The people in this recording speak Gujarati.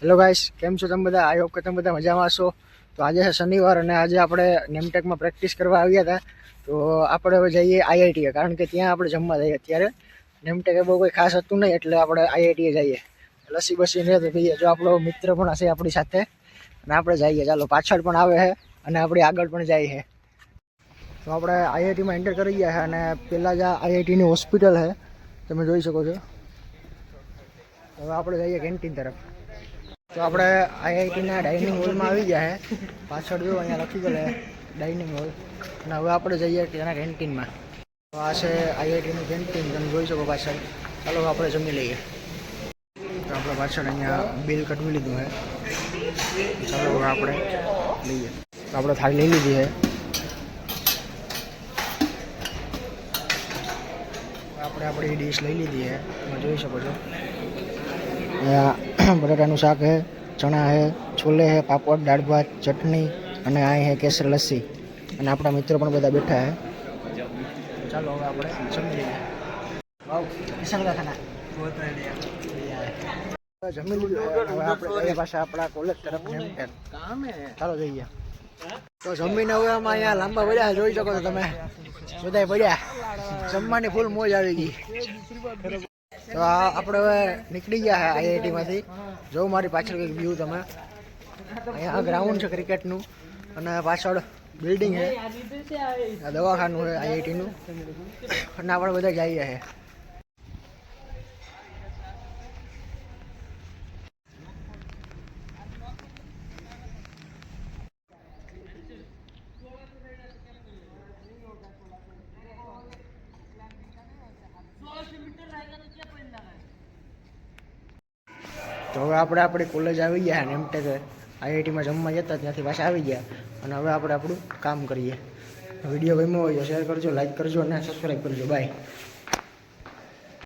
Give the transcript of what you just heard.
હેલો ગાઈસ, કેમ છો તમે બધા? આઈ હોપ કે તમે બધા મજામાં હશો. તો આજે છે શનિવાર અને આજે આપણે નેમટેકમાં પ્રેક્ટિસ કરવા આવ્યા હતા. તો આપણે હવે જઈએ આઈઆઈટીએ, કારણ કે ત્યાં આપણે જમવા જઈએ. અત્યારે નેમટેક બહુ કોઈ ખાસ હતું નહીં, એટલે આપણે આઈઆઈટીએ જઈએ. લસ્સી બસી ને તો પીએ. જો આપણો મિત્ર પણ હશે આપણી સાથે અને આપણે જઈએ. ચાલો, પાછળ પણ આવે છે અને આપણી આગળ પણ જાય છે. તો આપણે આઈઆઈટીમાં એન્ટર કરી ગયા છે અને પહેલાં જ આ આઈઆઈટીની હોસ્પિટલ છે, તમે જોઈ શકો છો. હવે આપણે જઈએ કેન્ટીન તરફ. તો આપણે આઈઆઈટીના ડાઇનિંગ હોલમાં આવી ગયા છે. પાછળ જો અહીંયા લખી ગયેલું ડાઇનિંગ હોલ. અને હવે આપણે જઈએ તેના કેન્ટીનમાં. તો આ છે આઈઆઈટીનું કેન્ટીન, તમે જોઈ શકો પાછળ. ચાલો આપણે જમી લઈએ. તો આપણે પાછળ અહીંયા બિલ કટવી લીધું છે. ચાલો હવે આપણે લઈએ. તો આપણે થાળી લઈ લીધી છે. આપણે આપણી ડીશ લઈ લીધી છે, તમે જોઈ શકો છો. અહીંયા બટાટાનું શાક છે, ચણા છે, છોલે છે, પાપડ, દાળ ભાત, ચટણી અને આ છે કેસર લસ્સી. અને આપણા મિત્રો પણ બધા બેઠા છે. ચાલો હવે આપણે જમી લઈએ. જમી લીધું. હવે આપણે પાછા આપણા કોલેજ તરફ ચાલો જઈએ. તો જમીને હવે અમે અહીંયા લાંબા પડ્યા જોઈ શકો છો તમે. બધા પડ્યા, જમવાની ફૂલ મોજ આવી ગઈ. તો આપણે હવે નીકળી ગયા છે આઈઆઈટીમાંથી. જો મારી પાછળ કંઈક વ્યૂ તમે. અહીંયા ગ્રાઉન્ડ છે ક્રિકેટનું અને પાછળ બિલ્ડિંગ છે, આ દવાખાનું છે આઈઆઈટીનું. અને આપણે બધા જઈએ છે. તો હવે આપણે આપણી કોલેજ આવી ગયા ને નેમટેક આઈઆઈટીમાં જમવા જતા ત્યાંથી પાછા આવી ગયા. અને હવે આપણે આપણું કામ કરીએ. વિડીયો ગમ્યો હોય તો શેર કરજો, લાઈક કરજો અને સબસ્ક્રાઈબ કરજો. બાય.